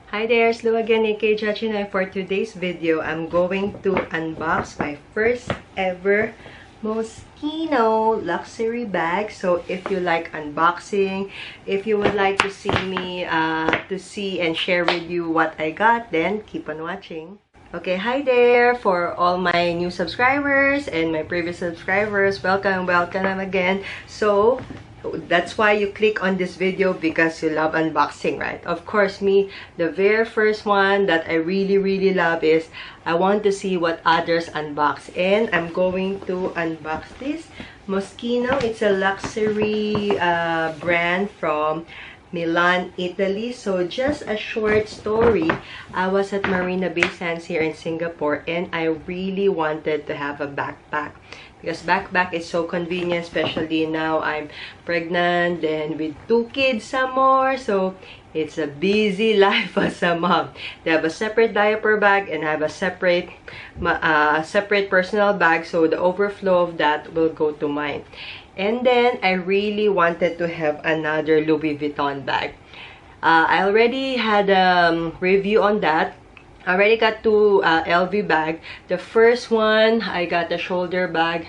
Hi there, it's Lou again, aka Jachinoy. For today's video, I'm going to unbox my first ever Moschino luxury bag. So if you like unboxing, if you would like to see me and share with you what I got, then keep on watching. Okay, hi there for all my new subscribers and my previous subscribers. Welcome again. So that's why you click on this video, because you love unboxing, right? Of course, me, the very first one that I really love is I want to see what others unbox, and I'm going to unbox this Moschino. It's a luxury brand from Milan, Italy. So just a short story. I was at Marina Bay Sands here in Singapore, and I really wanted to have a backpack because backpack is so convenient, especially now I'm pregnant and with 2 kids some more. So it's a busy life as a mom. They have a separate diaper bag and I have a separate personal bag, so the overflow of that will go to mine. And then I really wanted to have another Louis Vuitton bag. I already had a review on that. I already got 2 LV bag. The first one, I got a shoulder bag.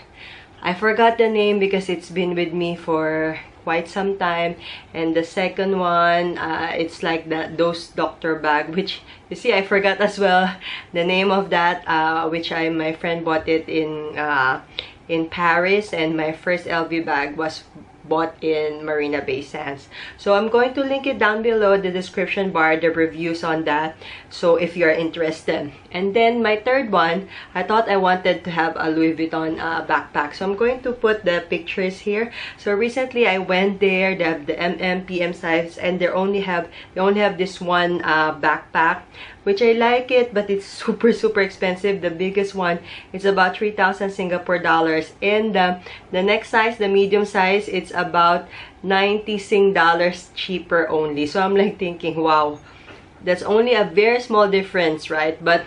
I forgot the name because it's been with me for quite some time. And the second one, it's like those doctor bag, which you see I forgot as well the name of that, which my friend bought it in Paris, and my first LV bag was bought in Marina Bay Sands. So I'm going to link it down below the description bar, the reviews on that, so if you're interested. And then my third one, I thought I wanted to have a Louis Vuitton backpack, so I'm going to put the pictures here. So recently I went there. They have the PM size, and they only have this one backpack, which I like it, but it's super expensive. The biggest one is about 3,000 Singapore dollars, and the next size, the medium size, it's about 90 Sing dollars cheaper only. So I'm like thinking, wow, that's only a very small difference, right? But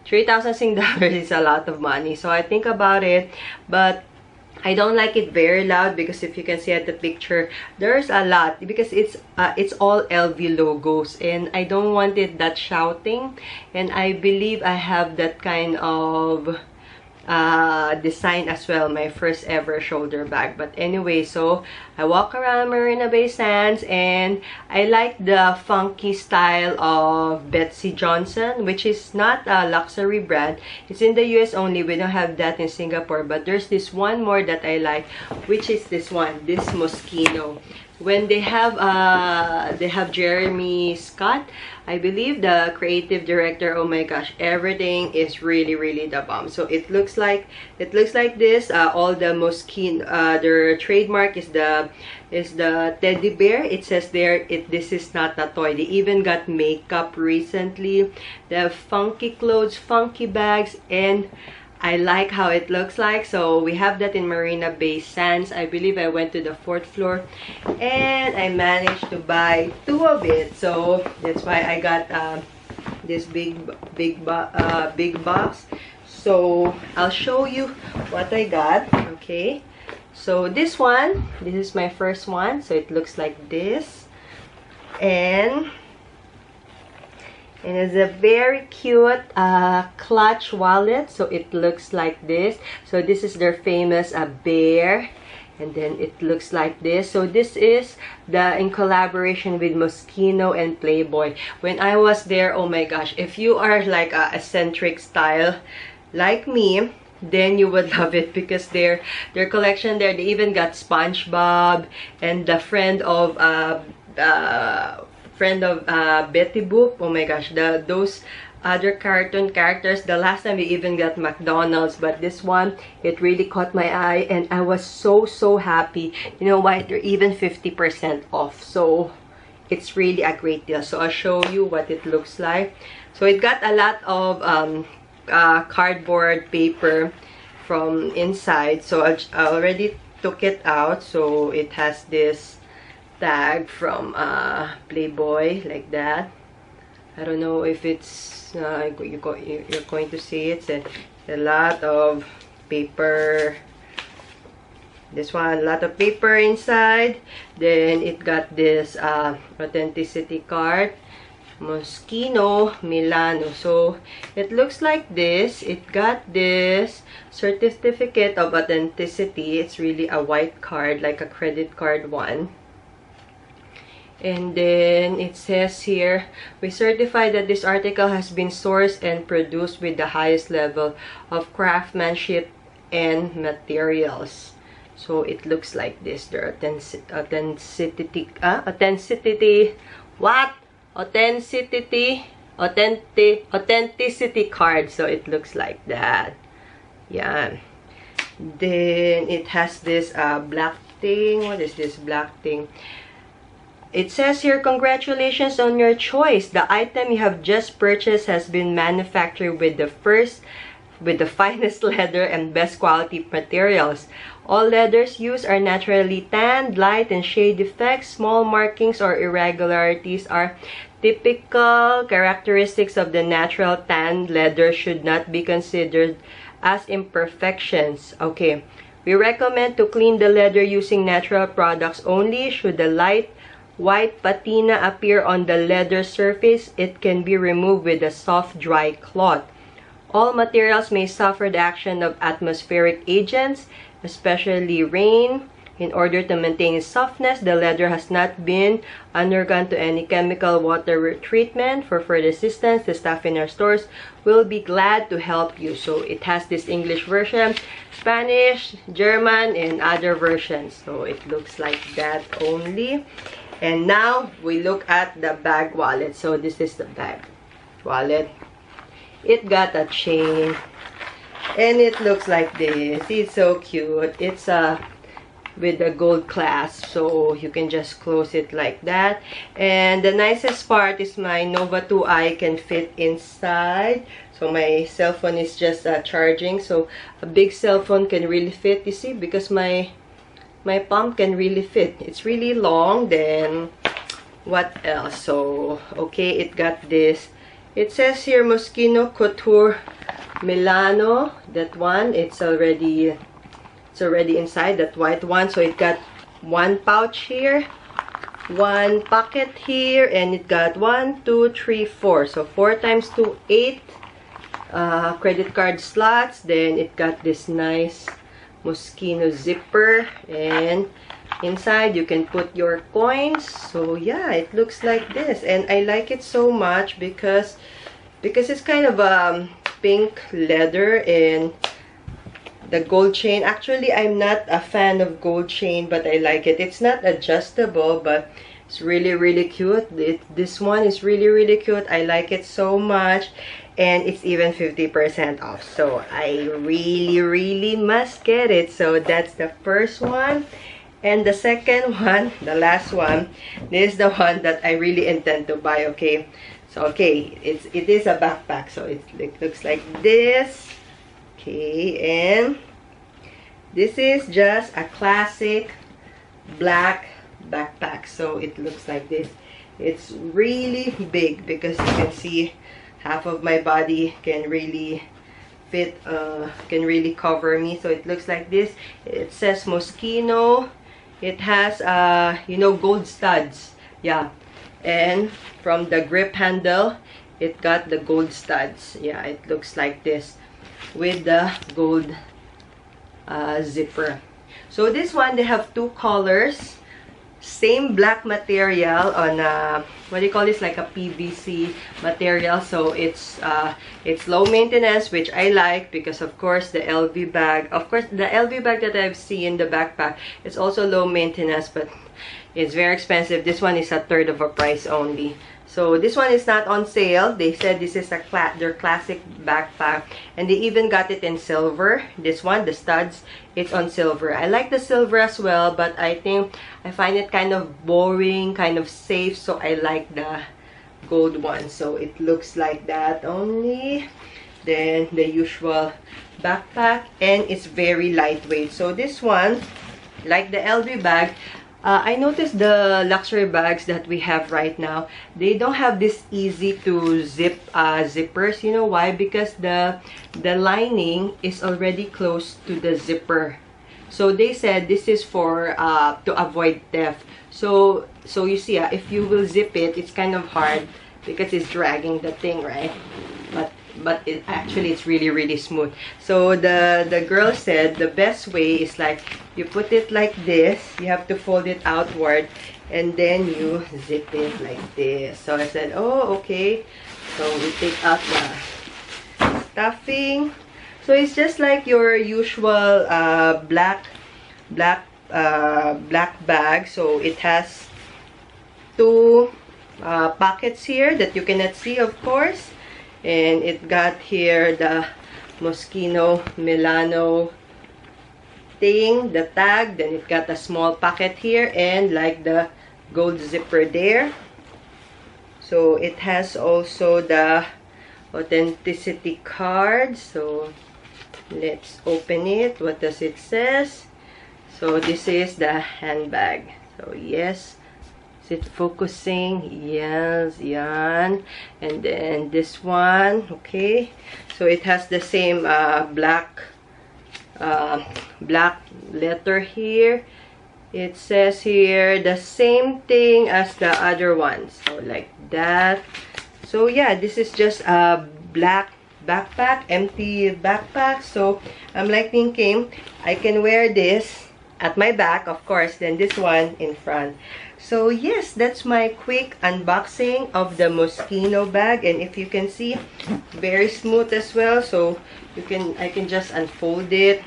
3,000 Sing dollars is a lot of money. So I think about it, but I don't like it very loud, because if you can see at the picture, there's a lot, because it's all LV logos, and I don't want it that shouting. And I believe I have that kind of design as well, my first ever shoulder bag. But anyway, so I walk around Marina Bay Sands, and I like the funky style of Betsy Johnson, which is not a luxury brand. It's in the US only. We don't have that in Singapore, but there's this one more that I like, which is this one, this Moschino. When they have Jeremy Scott, I believe, the creative director. Oh my gosh, everything is really the bomb. So it looks like this. All the Moschino, their trademark is the teddy bear. It says there, this is not a toy. They even got makeup recently. They have funky clothes, funky bags, and I like how it looks like. So we have that in Marina Bay Sands. I believe I went to the 4th floor, and I managed to buy 2 of it. So that's why I got this big box. So I'll show you what I got. Okay, so this is my first one. So it looks like this, and it's a very cute clutch wallet. So it looks like this. So this is their famous bear, and then it looks like this. So this is in collaboration with Moschino and Playboy. When I was there, oh my gosh, if you are like a eccentric style like me, then you would love it, because their collection there, they even got SpongeBob and the friend of Betty Boop. Oh my gosh, those other cartoon characters. The last time we even got McDonald's, but this one, it really caught my eye, and I was so happy. You know why? They're even 50% off, so it's really a great deal. So I'll show you what it looks like. So it got a lot of cardboard paper from inside. So I already took it out. So it has this tag from Playboy, like that. I don't know if it's you're going to see it. It's a lot of paper. This one, a lot of paper inside. Then it got this authenticity card. Moschino Milano. So it looks like this. It got this certificate of authenticity. It's really a white card, like a credit card one. And then it says here, we certify that this article has been sourced and produced with the highest level of craftsmanship and materials. So it looks like this. The authenticity, authenticity card. So it looks like that. Yeah. Then it has this black thing. What is this black thing? It says here, congratulations on your choice. The item you have just purchased has been manufactured with the finest leather and best quality materials. All leathers used are naturally tanned. Light and shade effects, small markings or irregularities are typical characteristics of the natural tanned leather, should not be considered as imperfections. Okay, we recommend to clean the leather using natural products only. Should the light white patina appear on the leather surface, it can be removed with a soft, dry cloth. All materials may suffer the action of atmospheric agents, especially rain. In order to maintain its softness, the leather has not been undergone to any chemical water treatment. For further assistance, the staff in our stores will be glad to help you. So it has this English version, Spanish, German, and other versions. So it looks like that only. And now we look at the bag wallet. So this is the bag wallet. It got a chain and it looks like this. It's so cute. It's with a gold clasp, so you can just close it like that. And the nicest part is my Nova 2i can fit inside. So my cell phone is just charging, so a big cell phone can really fit, you see, because my palm can really fit. It's really long. Then what else? So okay, it got this. It says here Moschino Couture Milano. That one, it's already inside, that white one. So it got one pouch here, one pocket here, and it got 1, 2, 3, 4. So 4 times 2, 8 credit card slots. Then it got this nice Moschino zipper, and inside you can put your coins. So yeah, it looks like this, and I like it so much because it's kind of pink leather and the gold chain. Actually, I'm not a fan of gold chain, but I like it. It's not adjustable, but it's really cute. This one is really cute. I like it so much. And it's even 50% off. So I really must get it. So that's the first one. And the second one, the last one, this is the one that I really intend to buy, okay? So okay, it is a backpack. So it looks like this. Okay, and this is just a classic black backpack. So it looks like this. It's really big because you can see half of my body can really fit, can really cover me. So it looks like this. It says Moschino. It has you know, gold studs. Yeah, and from the grip handle it got the gold studs. Yeah, it looks like this with the gold zipper. So this one, they have 2 colors, same black material on what do you call this, like a PVC material. So it's low maintenance, which I like, because of course the LV bag, that I've seen, the backpack, it's also low maintenance, but it's very expensive. This one is a third of a price only. So this one is not on sale. They said this is their classic backpack, and they even got it in silver. This one, the studs, it's on silver. I like the silver as well, but I find it kind of boring, kind of safe, so I like the gold one. So it looks like that only. Then the usual backpack, and it's very lightweight. So this one, like the LV bag, I noticed the luxury bags that we have right now, they don't have this easy to zip zippers. You know why? Because the lining is already close to the zipper. So they said this is for to avoid theft. So you see, if you will zip it, it's kind of hard because it's dragging the thing, right? But it actually, it's really smooth. So the girl said the best way is like you put it like this. You have to fold it outward, and then you zip it like this. So I said, oh, okay. So we take out the stuffing. So it's just like your usual black bag. So it has two pockets here that you cannot see, of course. And it got here the Moschino Milano thing, the tag. Then it got a small pocket here and like the gold zipper there. So it has also the authenticity card. So let's open it. What does it says? So this is the handbag. So yes. Is it focusing? Yes, yan. And then this one, okay. So it has the same black letter here. It says here the same thing as the other ones. So like that. So yeah, this is just a black backpack, empty backpack. So I'm like thinking I can wear this at my back, of course, then this one in front. So yes, that's my quick unboxing of the Moschino bag. And if you can see, very smooth as well. So I can just unfold it.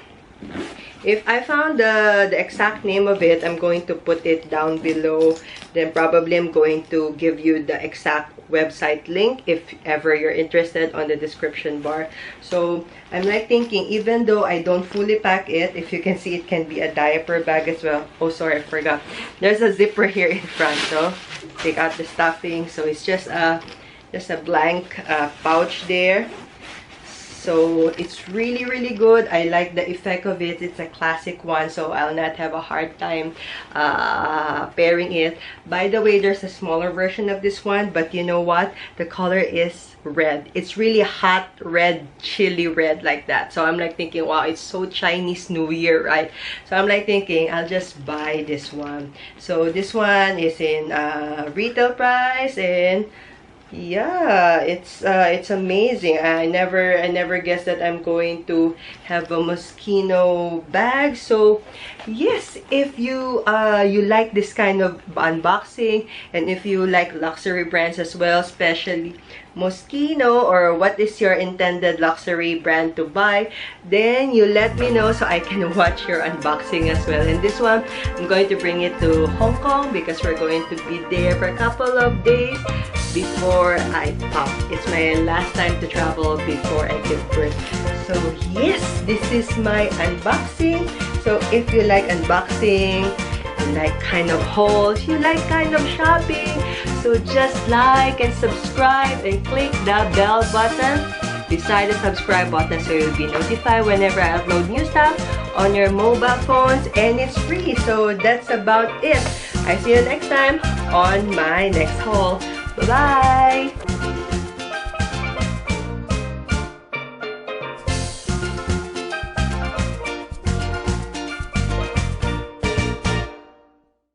If I found the exact name of it, I'm going to put it down below. Then probably I'm going to give you the exact website link if ever you're interested on the description bar. So I'm like thinking, even though I don't fully pack it, if you can see, it can be a diaper bag as well. Oh, sorry, I forgot. There's a zipper here in front. So take out the stuffing. So it's just a blank pouch there. So it's really good. I like the effect of it. It's a classic one, so I'll not have a hard time pairing it. By the way, there's a smaller version of this one, but you know what? The color is red. It's really hot red, chili red like that. So I'm like thinking, wow, it's so Chinese New Year, right? So I'm like thinking, I'll just buy this one. So this one is in retail price, and yeah, it's amazing. I never guessed that I'm going to have a Moschino bag. So yes, if you you like this kind of unboxing, and if you like luxury brands as well, especially Moschino, or what is your intended luxury brand to buy, then you let me know so I can watch your unboxing as well. And this one, I'm going to bring it to Hong Kong because we're going to be there for a couple of days before I pop. It's my last time to travel before I give birth. So yes, this is my unboxing. So if you like unboxing, you like kind of hauls, you like kind of shopping, so just like and subscribe and click the bell button beside the subscribe button so you'll be notified whenever I upload new stuff on your mobile phones, and it's free. So that's about it. I see you next time on my next haul. Bye-bye!